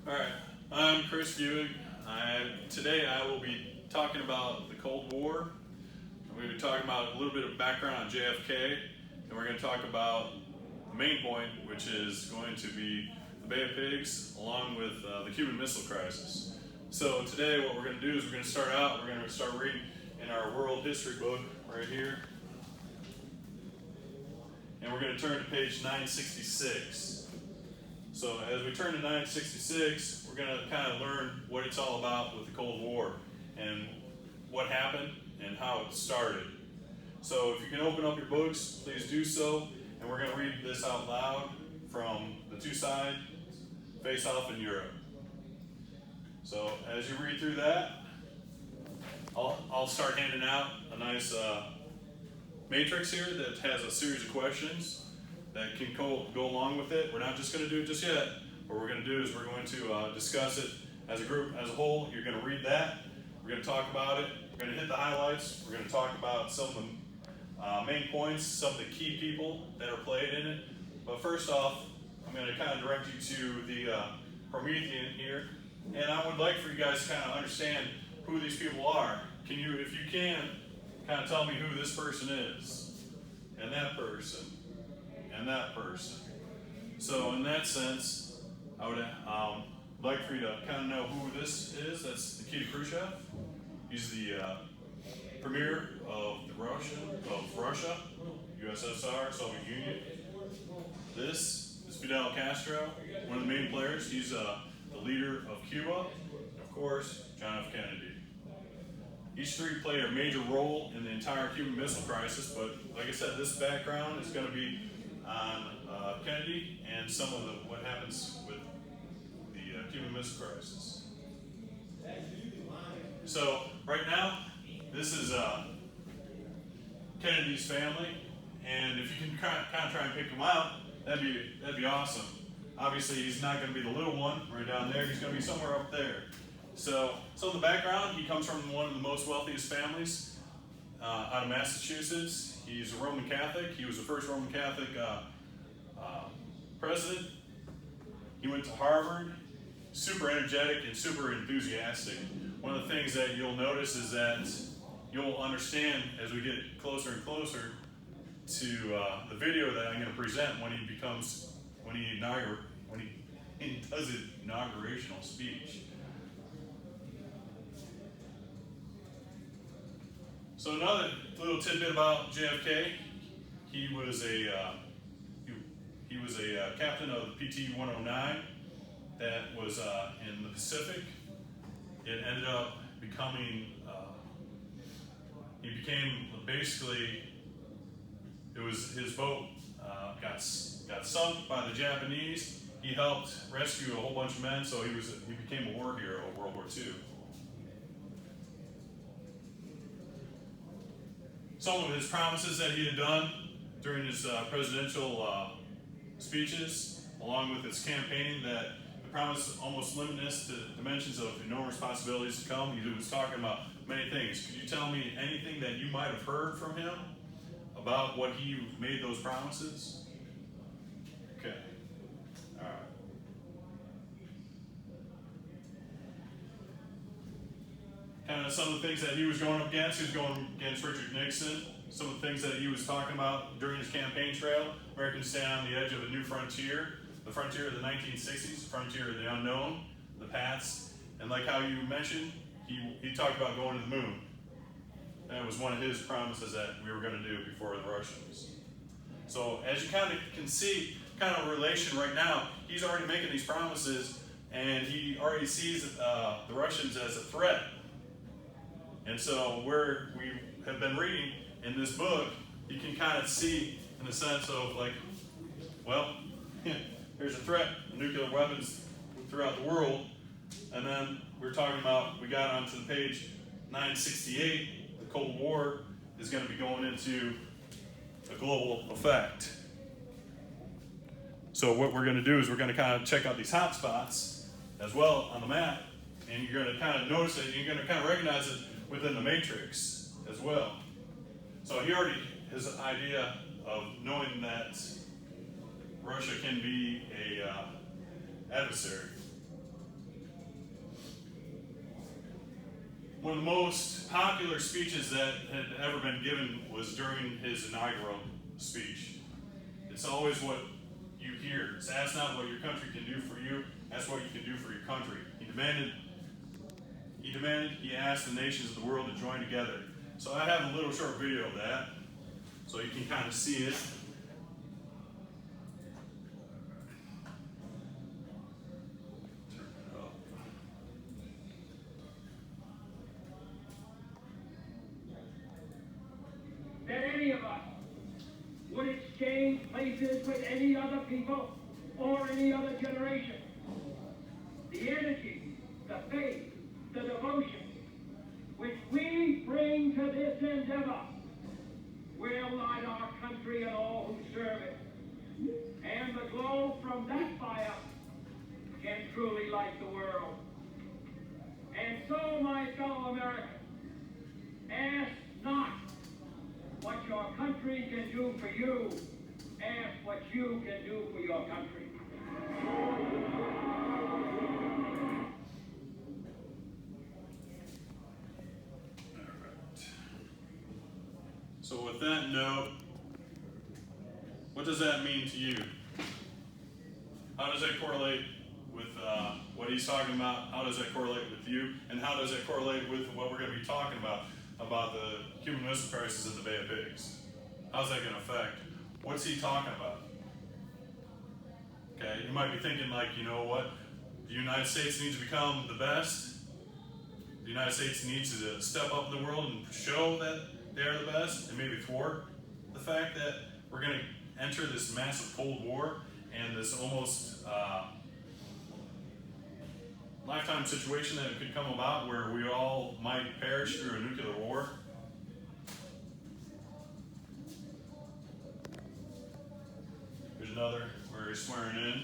Alright, I'm Chris Buick. Today I will be talking about the Cold War. We're going to be talking about a little bit of background on JFK, and we're going to talk about the main point, which is going to be the Bay of Pigs, along with the Cuban Missile Crisis. So today what we're going to do is we're going to start out, we're going to start reading in our world history book right here. And we're going to turn to page 966. So as we turn to 966, we're going to kind of learn what it's all about with the Cold War and what happened and how it started. So if you can open up your books, please do so. And we're going to read this out loud from the two sides, face off in Europe. So as you read through that, I'll start handing out a nice matrix here that has a series of questions that can go along with it. We're not just going to do it just yet. What we're going to do is we're going to discuss it as a group, as a whole. You're going to read that. We're going to talk about it. We're going to hit the highlights. We're going to talk about some of the main points, some of the key people that are played in it. But first off, I'm going to kind of direct you to the Promethean here. And I would like for you guys to kind of understand who these people are. Can you, if you can, kind of tell me who this person is, and that person, and that person. So in that sense, I would like for you to kind of know who this is. That's Nikita Khrushchev. He's the premier of Russia, USSR, Soviet Union. This is Fidel Castro, one of the main players. He's the leader of Cuba, and of course, John F. Kennedy. Each three played a major role in the entire Cuban Missile Crisis, but like I said, this background is going to be on Kennedy and some of what happens with the Cuban Missile Crisis. So right now, this is Kennedy's family, and if you can kind of try and pick him out, that'd be awesome. Obviously, he's not going to be the little one right down there. He's going to be somewhere up there. So in the background, he comes from one of the most wealthiest families out of Massachusetts. He's a Roman Catholic. He was the first Roman Catholic president. He went to Harvard, super energetic and super enthusiastic. One of the things that you'll notice is that you'll understand as we get closer and closer to the video that I'm going to present when he does his inaugurational speech. So another little tidbit about JFK, he was a captain of the PT-109 that was in the Pacific. It ended up becoming, it was his boat got sunk by the Japanese. He helped rescue a whole bunch of men, so he became a war hero of World War II. Some of his promises that he had done during his presidential speeches, along with his campaigning, that the promise almost limitless to dimensions of enormous possibilities to come. He was talking about many things. Could you tell me anything that you might have heard from him about what he made those promises? Okay. All right. Kind of some of the things that he was going up against. He was going against Richard Nixon. Some of the things that he was talking about during his campaign trail. Americans stand on the edge of a new frontier. The frontier of the 1960s, the frontier of the unknown, the past. And like how you mentioned, he talked about going to the moon. That was one of his promises that we were going to do before the Russians. So as you kind of can see, kind of a relation right now, he's already making these promises, and he already sees the Russians as a threat. And so where we have been reading in this book, you can kind of see in the sense of like, well, here's a threat, nuclear weapons throughout the world. And then we're talking about, we got onto the page 968, the Cold War is going to be going into a global effect. So what we're going to do is we're going to kind of check out these hot spots as well on the map, and you're going to kind of notice it, and you're going to kind of recognize it within the matrix as well. So he already has an idea of knowing that Russia can be a adversary. One of the most popular speeches that had ever been given was during his inaugural speech. It's always what you hear. It's ask not what your country can do for you, ask what you can do for your country. He asked the nations of the world to join together. So I have a little short video of that, so you can kind of see it. Turn it up. That any of us would exchange places with any other people or any other generation. The energy, the faith, the devotion which we bring to this endeavor will light our country and all who serve it. And the glow from that fire can truly light the world. And so, my fellow Americans, ask not what your country can do for you, ask what you can do for your country. So with that note, what does that mean to you? How does that correlate with what he's talking about? How does that correlate with you? And how does that correlate with what we're going to be talking about the Cuban Missile Crisis in the Bay of Pigs? How's that going to affect? What's he talking about? Okay, you might be thinking like, you know what? The United States needs to become the best. The United States needs to step up in the world and show that they are the best, and maybe thwart the fact that we're going to enter this massive Cold War and this almost lifetime situation that could come about where we all might perish through a nuclear war. Here's another where he's swearing in.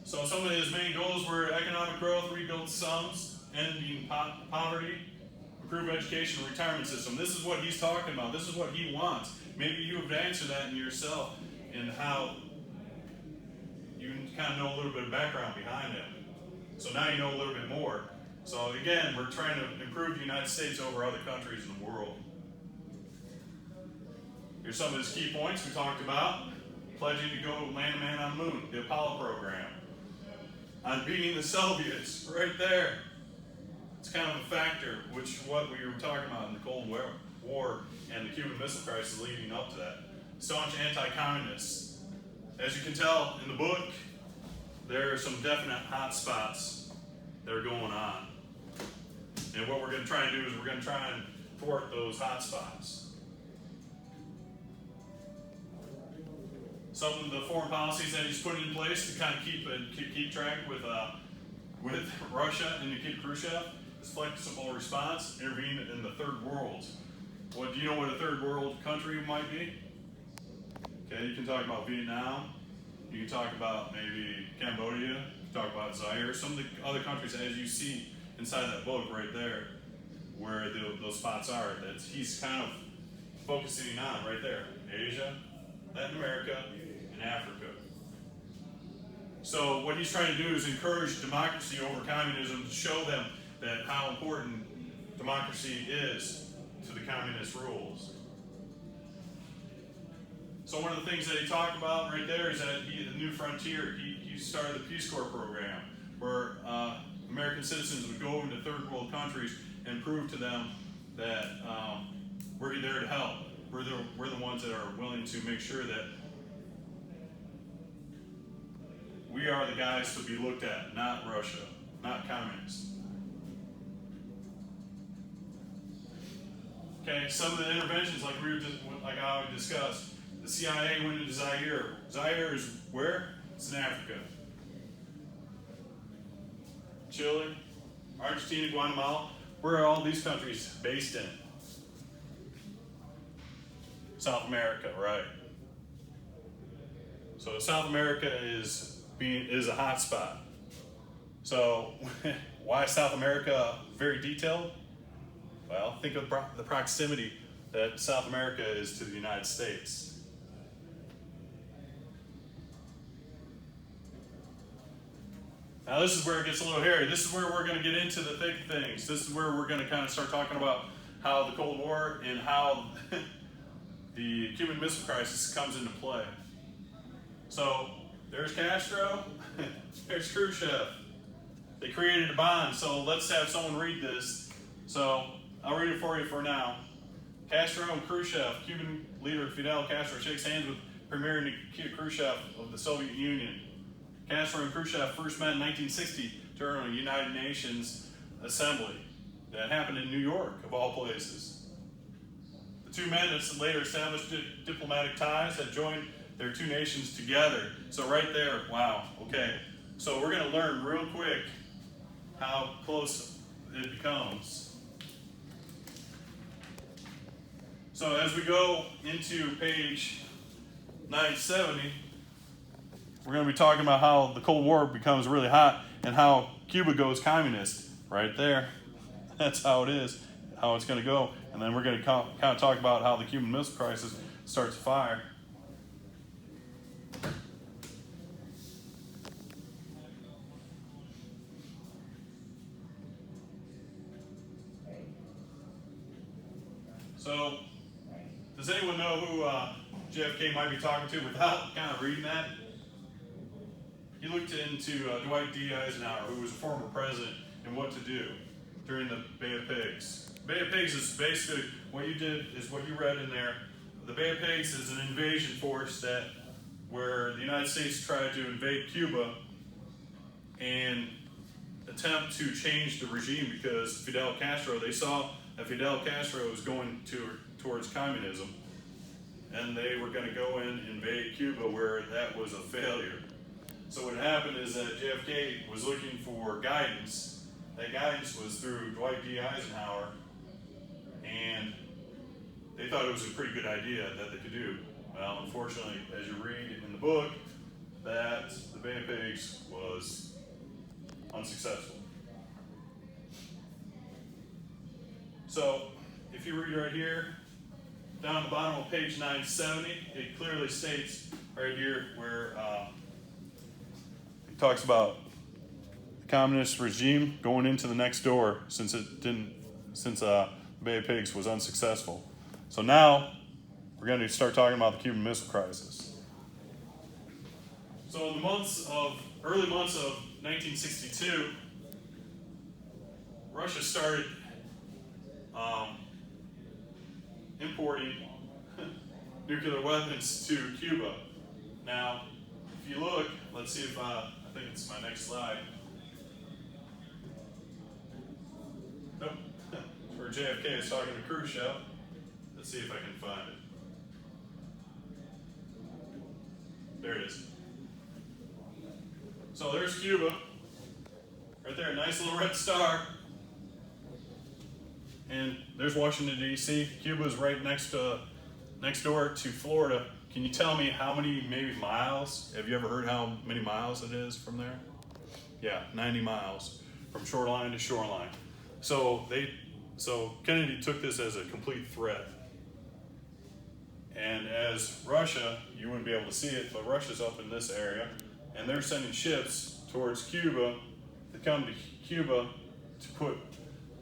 So some of his main goals were economic growth, rebuild slums, ending poverty, improve education, and retirement system. This is what he's talking about. This is what he wants. Maybe you have answered that in yourself in how you kind of know a little bit of background behind him. So now you know a little bit more. So again, we're trying to improve the United States over other countries in the world. Here's some of his key points we talked about. Pledging to go land a man on the moon, the Apollo program. On beating the Soviets, right there. It's kind of a factor, which what we were talking about in the Cold War and the Cuban Missile Crisis leading up to that. Staunch anti-communists. As you can tell in the book, there are some definite hot spots that are going on. And what we're going to try and do is we're going to try and thwart those hot spots. Some of the foreign policies that he's put in place to kind of keep track with Russia and Nikita Khrushchev is flexible response, intervene in the third world. Well, do you know what a third world country might be? Okay, you can talk about Vietnam, you can talk about maybe Cambodia, you can talk about Zaire, some of the other countries as you see inside that book right there, where those spots are, that he's kind of focusing on right there. Asia, Latin America, and Africa. So what he's trying to do is encourage democracy over communism to show them that how important democracy is to the communist rules. So one of the things that he talked about right there is that the New Frontier, he started the Peace Corps program, where American citizens would go into third world countries and prove to them that we're there to help. We're the ones that are willing to make sure that we are the guys to be looked at, not Russia, not communists. Okay, some of the interventions, like I already discussed, the CIA went into Zaire. Zaire is where? It's in Africa. Chile, Argentina, Guatemala. Where are all these countries based in? South America, right? So South America is a hot spot. So why is South America very detailed? Well, think of the proximity that South America is to the United States. Now this is where it gets a little hairy. This is where we're going to get into the thick things. This is where we're going to kind of start talking about how the Cold War and how the Cuban Missile Crisis comes into play. So there's Castro, there's Khrushchev. They created a bond, so let's have someone read this. So I'll read it for you for now. Castro and Khrushchev, Cuban leader Fidel Castro shakes hands with Premier Nikita Khrushchev of the Soviet Union. Castro and Khrushchev first met in 1960 during a United Nations assembly that happened in New York, of all places. The two men that later established diplomatic ties that joined their two nations together. So right there, wow, okay. So we're going to learn real quick how close it becomes. So as we go into page 970, we're going to be talking about how the Cold War becomes really hot and how Cuba goes communist. Right there. That's how it is, how it's going to go. And then we're going to kind of talk about how the Cuban Missile Crisis starts a fire. So, does anyone know who JFK might be talking to without kind of reading that? He looked into Dwight D. Eisenhower, who was a former president, and what to do during the Bay of Pigs. Bay of Pigs is basically what you did is what you read in there. The Bay of Pigs is an invasion force where the United States tried to invade Cuba and attempt to change the regime because Fidel Castro, they saw that Fidel Castro was going towards communism, and they were going to go in and invade Cuba, where that was a failure. So what happened is that JFK was looking for guidance. That guidance was through Dwight D. Eisenhower, and they thought it was a pretty good idea that they could do. Well, unfortunately, as you read in the book, that the Bay of Pigs was unsuccessful. So, if you read right here, down at the bottom of page 970, it clearly states right here where it talks about the communist regime going into the next door since the Bay of Pigs was unsuccessful. So now we're going to start talking about the Cuban Missile Crisis. So in the early months of 1962, Russia started importing nuclear weapons to Cuba. Now, if you look, let's see if I think it's my next slide. Nope. Where JFK is talking to Khrushchev. Let's see if I can find it. There it is. So there's Cuba. Right there, a nice little red star. And there's Washington, D.C. Cuba is right next door to Florida. Can you tell me how many, maybe miles? Have you ever heard how many miles it is from there? Yeah, 90 miles from shoreline to shoreline. So Kennedy took this as a complete threat. And as Russia, you wouldn't be able to see it, but Russia's up in this area, and they're sending ships towards Cuba to come to Cuba to put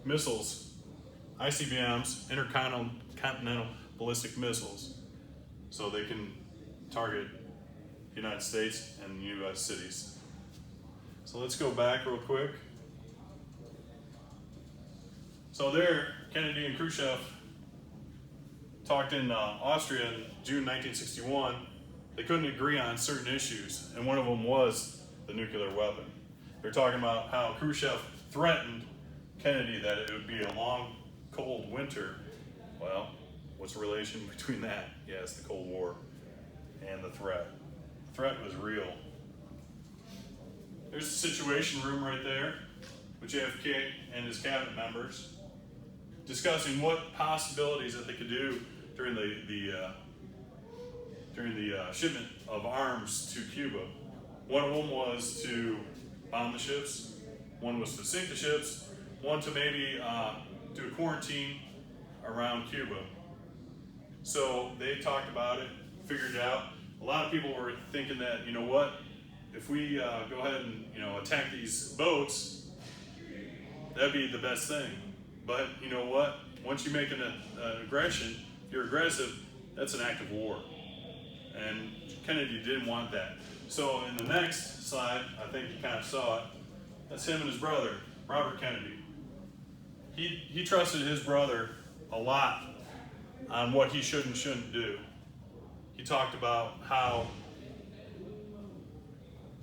missiles, ICBMs, intercontinental ballistic missiles, so they can target the United States and U.S. cities. So let's go back real quick. So there, Kennedy and Khrushchev talked in Austria in June 1961. They couldn't agree on certain issues, and one of them was the nuclear weapon. They're talking about how Khrushchev threatened Kennedy that it would be a long, cold winter. Well, what's the relation between that? Yes, the Cold War and the threat. The threat was real. There's the Situation Room right there with JFK and his cabinet members discussing what possibilities that they could do during the shipment of arms to Cuba. One of them was to bomb the ships, one was to sink the ships, one to maybe do a quarantine around Cuba. So they talked about it, figured it out. A lot of people were thinking that, you know what, if we go ahead and attack these boats, that'd be the best thing. But you know what? Once you make an aggression, if you're aggressive, that's an act of war. And Kennedy didn't want that. So in the next slide, I think you kind of saw it. That's him and his brother, Robert Kennedy. He trusted his brother a lot on what he should and shouldn't do. He talked about how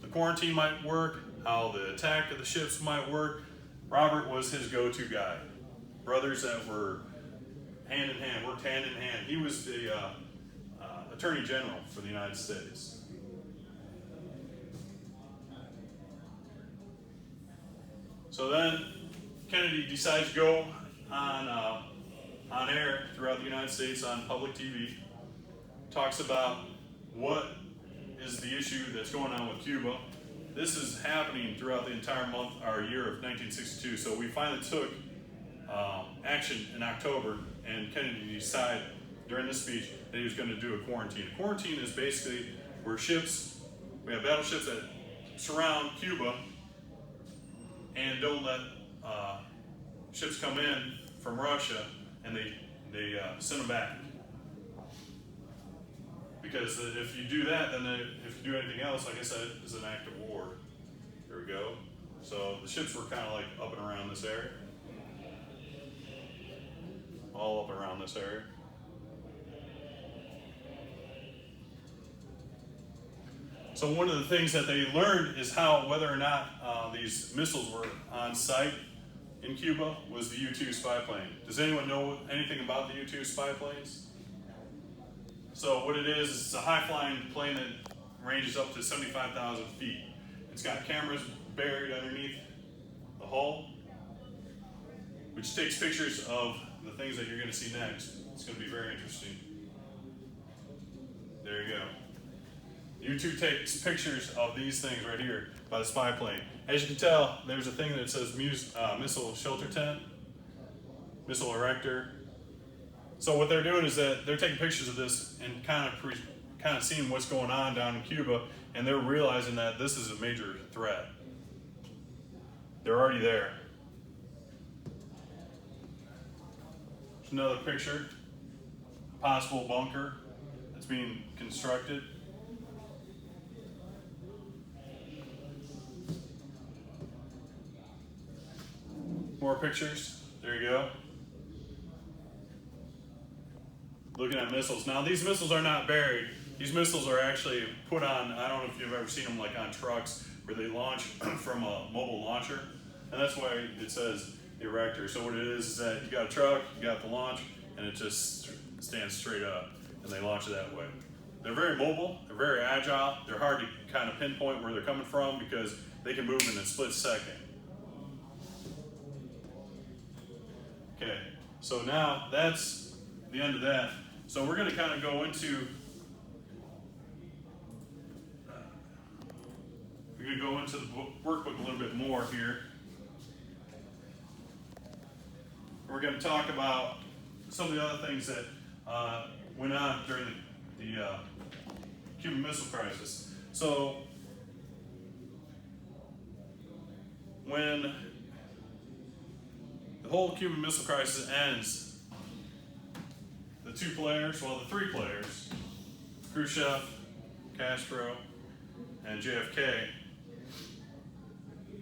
the quarantine might work, how the attack of the ships might work. Robert was his go-to guy. Brothers that were hand in hand, worked hand in hand. He was the Attorney General for the United States. So then Kennedy decides to go on air throughout the United States on public TV, talks about what is the issue that's going on with Cuba. This is happening throughout the entire month or year of 1962. So we finally took action in October, and Kennedy decided during this speech that he was going to do a quarantine. A quarantine is basically where we have battleships that surround Cuba and don't let ships come in from Russia, and they send them back. Because if you do that, then if you do anything else, like I said, is an act of war. There we go. So the ships were kind of like up and around this area. All up around this area. So one of the things that they learned is whether or not these missiles were on site in Cuba was the U-2 spy plane. Does anyone know anything about the U-2 spy planes? So what it is it's a high-flying plane that ranges up to 75,000 feet. It's got cameras buried underneath the hull, which takes pictures of the things that you're going to see next. It's going to be very interesting. There you go. U-2 takes pictures of these things right here by the spy plane. As you can tell, there's a thing that says missile shelter tent, missile erector. So what they're doing is that they're taking pictures of this and kind of seeing what's going on down in Cuba, and they're realizing that this is a major threat. They're already there. There's another picture, possible bunker that's being constructed. More pictures. There you go. Looking at missiles. Now these missiles are not buried. These missiles are actually put on, I don't know if you've ever seen them like on trucks where they launch from a mobile launcher. And that's why it says the erector. So what it is that you got a truck, you got the launch, and it just stands straight up. And they launch it that way. They're very mobile, they're very agile, they're hard to kind of pinpoint where they're coming from because they can move in a split second. Okay, so now that's the end of that. So we're going to kind of go into the workbook a little bit more here. We're going to talk about some of the other things that went on during the Cuban Missile Crisis. So when the whole Cuban Missile Crisis ends, the three players, Khrushchev, Castro, and JFK,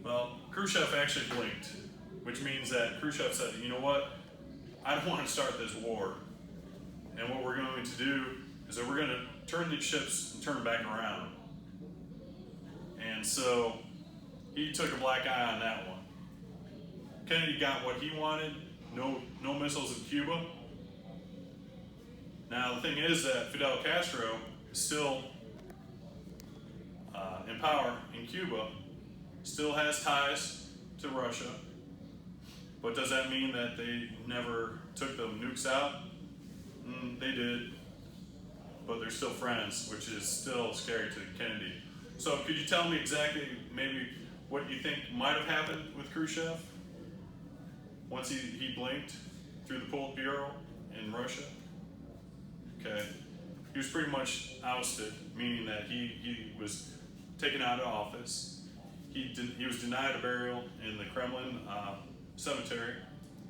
well, Khrushchev actually blinked, which means that Khrushchev said, you know what, I don't want to start this war. And what we're going to do is that we're going to turn these ships and turn them back around. And so he took a black eye on that one. Kennedy got what he wanted, no missiles in Cuba. Now the thing is that Fidel Castro is still in power in Cuba, still has ties to Russia, but does that mean that they never took the nukes out? They did, but they're still friends, which is still scary to Kennedy. So could you tell me exactly maybe what you think might have happened with Khrushchev once he blinked through the Politburo in Russia? Okay, he was pretty much ousted, meaning that he was taken out of office. He was denied a burial in the Kremlin cemetery.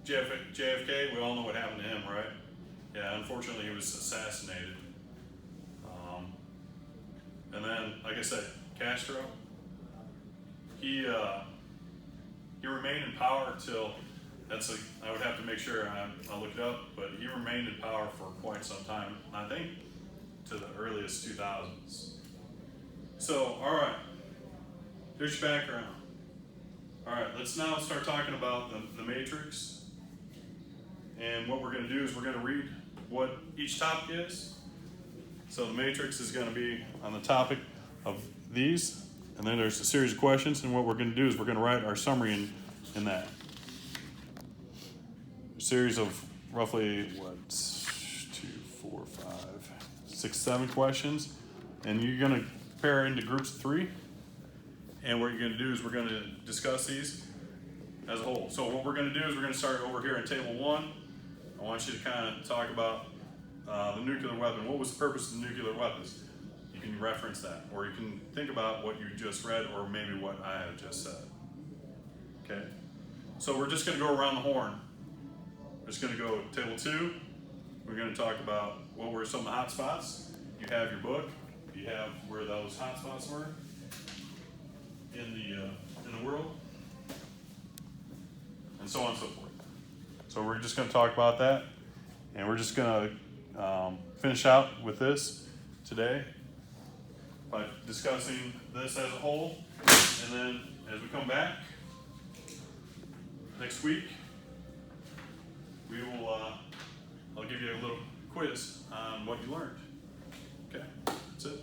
JFK, we all know what happened to him, right? Yeah, unfortunately he was assassinated. And then, like I said, Castro, he remained in power till, I would have to make sure I'll look it up, but he remained in power for quite some time, I think to the earliest 2000s. So, all right, here's your background. All right, let's now start talking about the matrix. And what we're going to do is we're going to read what each topic is. So the matrix is going to be on the topic of these, and then there's a series of questions, and what we're going to do is we're going to write our summary in that. A series of roughly, 7 questions, and you're going to pair into groups of 3, and what you're going to do is we're going to discuss these as a whole. So what we're going to do is we're going to start over here in table 1. I want you to kind of talk about the nuclear weapon. What was the purpose of the nuclear weapons? You can reference that, or you can think about what you just read, or maybe what I have just said. Okay? So we're just going to go around the horn. We're just going to go table 2. We're going to talk about what were some of the hot spots. You have your book. You have where those hot spots were in the world, and so on and so forth. So we're just going to talk about that, and we're just going to finish out with this today by discussing this as a whole, and then as we come back next week, we will I'll give you a little quiz on what you learned. Okay, that's it.